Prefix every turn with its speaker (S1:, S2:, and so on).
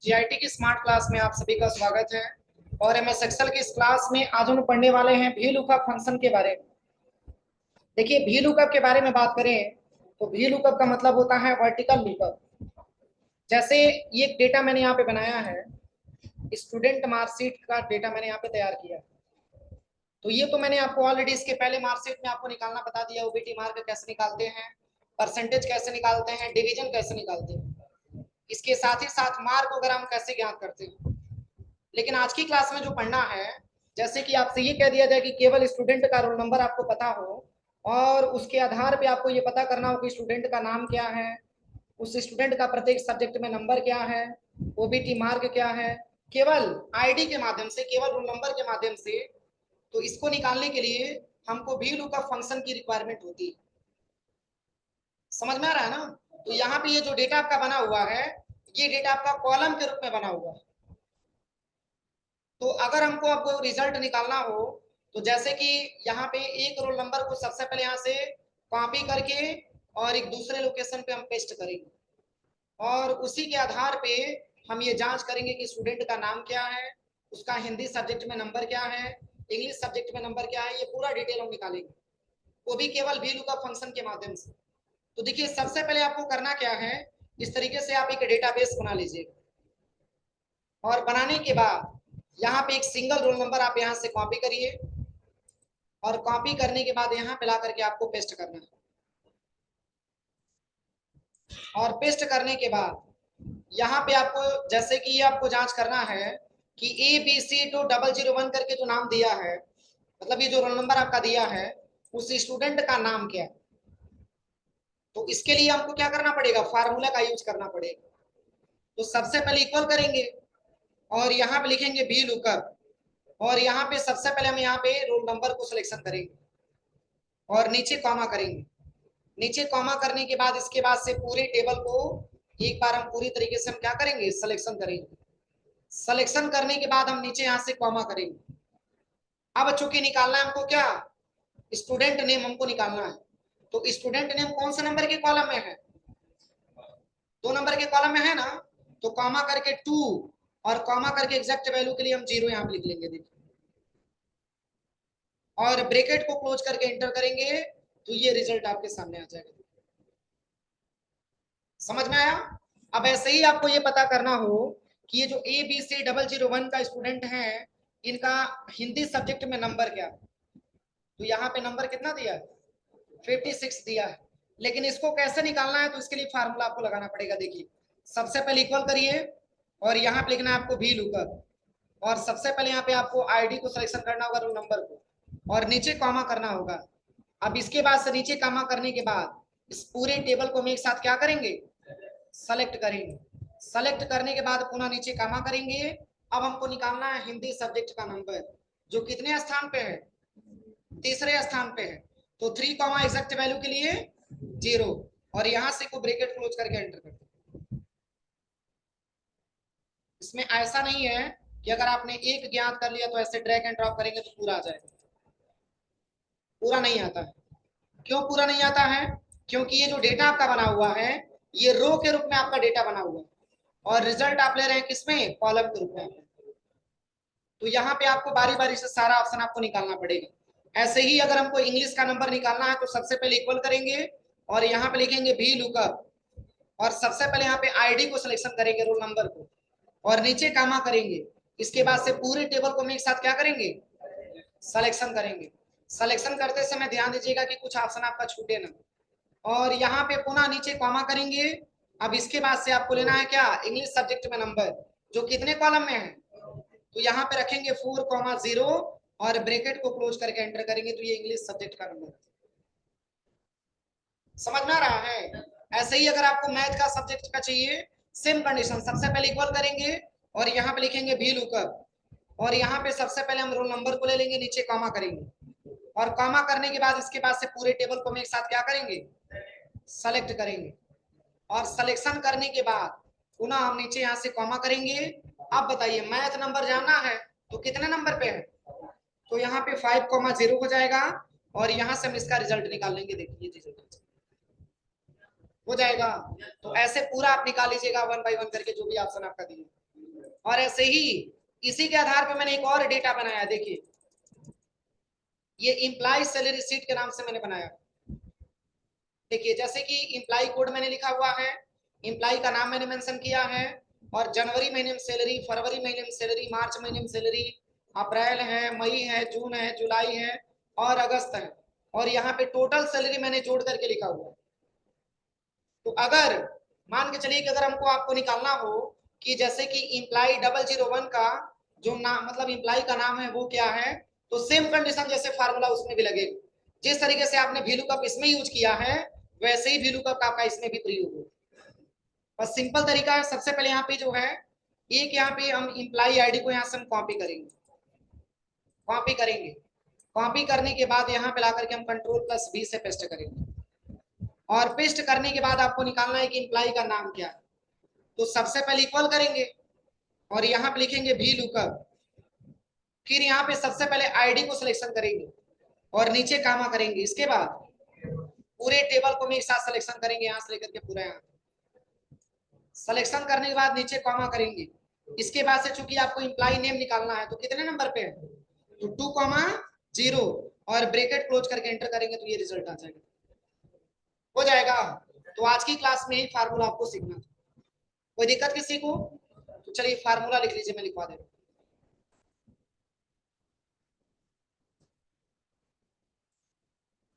S1: GIT की smart class में आप सभी का स्वागत है। और एमएस एक्सेल की इस क्लास में आज हम पढ़ने वाले हैं वी लुकअप फंक्शन के बारे में। देखिए, वी लुकअप के बारे में बात करें तो वी लुकअप का मतलब होता है वर्टिकल लुकअप। जैसे ये डेटा मैंने यहाँ पे बनाया है, स्टूडेंट मार्कशीट का डेटा मैंने यहाँ पे तैयार किया है। तो ये तो मैंने आपको ऑलरेडी इसके पहले मार्कशीट में आपको निकालना बता दिया, ओबीटी मार्क कैसे निकालते हैं, परसेंटेज कैसे निकालते हैं, डिवीजन कैसे निकालते हैं, इसके साथ ही साथ मार्क वगैरह हम कैसे ज्ञात करते हैं। लेकिन आज की क्लास में जो पढ़ना है, जैसे कि आपसे ये कह दिया जाए कि केवल स्टूडेंट का रोल नंबर आपको पता हो और उसके आधार पे आपको ये पता करना हो कि स्टूडेंट का नाम क्या है, उस स्टूडेंट का प्रत्येक सब्जेक्ट में नंबर क्या है, ओबीटी मार्क क्या है, केवल आईडी के माध्यम से, केवल रोल नंबर के माध्यम से। तो इसको निकालने के लिए हमको वी लुकअप फंक्शन की रिक्वायरमेंट होती है। समझ में आ रहा है ना? तो यहाँ पे ये जो डेटा आपका बना हुआ है, ये डेटा आपका कॉलम के रूप में बना हुआ है। तो अगर हमको आपको रिजल्ट निकालना हो तो जैसे कि यहाँ पे एक रोल नंबर को सबसे पहले यहाँ से कॉपी करके और एक दूसरे लोकेशन पे हम पेस्ट करेंगे और उसी के आधार पे हम ये जांच करेंगे कि स्टूडेंट का नाम क्या है, उसका हिंदी सब्जेक्ट में नंबर क्या है, इंग्लिश सब्जेक्ट में नंबर क्या है, ये पूरा डिटेल हम निकालेंगे, वो भी केवल वी लुकअप फंक्शन के माध्यम से। तो देखिए, सबसे पहले आपको करना क्या है, इस तरीके से आप एक डेटाबेस बना लीजिएगा और बनाने के बाद यहाँ पे एक सिंगल रोल नंबर आप यहाँ से कॉपी करिए और कॉपी करने के बाद यहाँ पे ला करके आपको पेस्ट करना है। और पेस्ट करने के बाद यहाँ पे आपको, जैसे कि ये आपको जांच करना है कि ABC2001 करके जो नाम दिया है, मतलब ये जो रोल नंबर आपका दिया है, उस स्टूडेंट का नाम क्या है। तो इसके लिए हमको क्या करना पड़ेगा, फार्मूला का यूज करना पड़ेगा। तो सबसे पहले इक्वल करेंगे और यहाँ पे लिखेंगे वी लुकअप और यहाँ पे सबसे पहले हम यहाँ पे रोल नंबर को सिलेक्शन करेंगे और नीचे कॉमा करेंगे। नीचे कॉमा करने के बाद इसके बाद से पूरे टेबल को एक बार हम पूरी तरीके से हम क्या करेंगे, सिलेक्शन करेंगे। सिलेक्शन करने के बाद हम नीचे यहाँ से कॉमा करेंगे। अब चूंकि निकालना है हमको क्या, स्टूडेंट नेम हमको निकालना है। तो स्टूडेंट नेम कौन से नंबर के कॉलम में है, 2 नंबर के कॉलम में है ना। तो कॉमा करके 2 और कॉमा करके एग्जैक्ट वैल्यू के लिए हम 0 यहाँ पे लिख लेंगे। देखिए, और ब्रैकेट को क्लोज करके एंटर करेंगे तो ये रिजल्ट आपके सामने आ जाएगा। समझ में आया? अब ऐसे ही आपको ये पता करना हो कि ये जो ABC001 का स्टूडेंट है, इनका हिंदी सब्जेक्ट में नंबर क्या है। तो यहाँ पे नंबर कितना दिया है, 56 दिया है। लेकिन इसको कैसे निकालना है, तो इसके लिए फार्मूला आपको लगाना पड़ेगा। देखिए, सबसे पहले इक्वल करिए और यहाँ पे लिखना है आपको वी लुकअप और सबसे पहले यहाँ पे आपको आईडी को सिलेक्शन करना होगा, रोल नंबर को, और नीचे कॉमा करना होगा। अब इसके बाद से नीचे कॉमा करने के बाद इस पूरे टेबल को हम एक साथ क्या करेंगे, सेलेक्ट करेंगे। सेलेक्ट करने के बाद पुनः नीचे कॉमा करेंगे। अब हमको निकालना है हिंदी सब्जेक्ट का नंबर, जो कितने स्थान पे है, तीसरे स्थान पे है। तो 3 कॉमा एग्जैक्ट वैल्यू के लिए 0 और यहां से को ब्रैकेट क्लोज करके एंटर कर दो। इसमें ऐसा नहीं है कि अगर आपने एक ज्ञात कर लिया तो ऐसे ड्रैग एंड ड्रॉप करेंगे तो पूरा आ जाएगा, पूरा नहीं आता है। क्यों पूरा नहीं आता है, क्योंकि ये जो डेटा आपका बना हुआ है, ये रो के रूप में आपका डेटा बना हुआ है और रिजल्ट आप ले रहे हैं किसमें, कॉलम के रूप में। तो यहाँ पे आपको बारी बारी से सारा ऑप्शन आपको निकालना पड़ेगा। ऐसे ही अगर हमको इंग्लिश का नंबर निकालना है तो सबसे पहले इक्वल करेंगे और यहाँ पे लिखेंगे वी लुकअप और सबसे पहले यहाँ पे आईडी को सिलेक्शन करेंगे, रोल नंबर को, और नीचे कामा करेंगे। इसके बाद से पूरे टेबल को हम एक साथ क्या करेंगे, सिलेक्शन करेंगे। सिलेक्शन करते समय ध्यान दीजिएगा कि कुछ ऑप्शन आपका छूटे ना। और यहाँ पे पुनः नीचे कॉमा करेंगे। अब इसके बाद से आपको लेना है क्या, इंग्लिश सब्जेक्ट में नंबर, जो कितने कॉलम में है। तो यहाँ पे रखेंगे 4,0 और ब्रैकेट को क्लोज करके एंटर करेंगे तो ये इंग्लिश सब्जेक्ट का नंबर। समझ में आ रहा है? ऐसे ही अगर आपको मैथ का सब्जेक्ट का चाहिए, सेम कंडीशन, सबसे पहले इक्वल करेंगे और यहाँ पे लिखेंगे वी लुकअप और यहाँ पे सबसे पहले हम रोल नंबर को ले लेंगे, नीचे कॉमा करेंगे और कॉमा करने के बाद इसके बाद से पूरे टेबल को हम एक साथ क्या करेंगे, सेलेक्ट करेंगे। और सिलेक्शन करने के बाद पुनः हम नीचे यहाँ से कॉमा करेंगे। अब बताइए, मैथ नंबर जानना है तो कितने नंबर पे है, तो यहाँ पे 5,0 हो जाएगा और यहाँ से हम इसका रिजल्ट निकाल लेंगे। देखिए रिजल्ट हो जाएगा। तो ऐसे पूरा आप निकाल लीजिएगा 1 बाय 1 करके, जो भी ऑप्शन आपका दिए। और ऐसे ही इसी के आधार पर मैंने एक और डेटा बनाया, देखिए ये इम्प्लाई सैलरी शीट के नाम से मैंने बनाया। देखिए जैसे कि इम्प्लाई कोड मैंने लिखा हुआ है, इम्प्लाई का नाम मैंने मेंशन किया है, और जनवरी महीने में सैलरी, फरवरी महीने में सैलरी, मार्च महीने में सैलरी, अप्रैल है, मई है, जून है, जुलाई है और अगस्त है, और यहाँ पे टोटल सैलरी मैंने जोड़ करके लिखा हुआ है। तो अगर मान के चलिए कि अगर हमको आपको निकालना हो कि जैसे कि इम्प्लाई 001 का जो नाम मतलब इम्प्लाई का नाम है वो क्या है, तो सेम कंडीशन जैसे फार्मूला उसमें भी लगेगा। जिस तरीके से आपने VLOOKUP इसमें यूज किया है वैसे ही VLOOKUP आपका इसमें भी प्रयोग होगा। बस सिंपल तरीका है, सबसे पहले यहाँ पे जो है एक यहाँ पे हम इम्प्लाई आईडी को यहाँ से हम कॉपी करेंगे, कॉपी करेंगे, कॉपी करने के बाद यहाँ पे ला करके हम Ctrl+V से पेस्ट करेंगे, और पेस्ट करने के बाद आपको निकालना है कि इम्प्लाई का नाम क्या है। तो सबसे पहले इक्वल करेंगे और यहाँ पे लिखेंगे VLOOKUP, फिर यहाँ पे सबसे पहले आईडी को सिलेक्शन करेंगे और नीचे कामा करेंगे, इसके बाद पूरे टेबल को एक साथ सिलेक्शन करेंगे, यहाँ से लेकर के पूरा यहाँ सिलेक्शन करने के बाद नीचे कॉमा करेंगे। इसके बाद से चूंकि आपको इम्प्लाई नेम निकालना है तो कितने नंबर पे है, तो 2,0 और ब्रैकेट क्लोज करके एंटर करेंगे तो ये रिजल्ट आ जाएगा, हो जाएगा। तो आज की क्लास में ही फार्मूला आपको सीखना था। कोई दिक्कत किसी को? तो चलिए फार्मूला लिख लीजिए, मैं लिखवा दे रहा हूँ।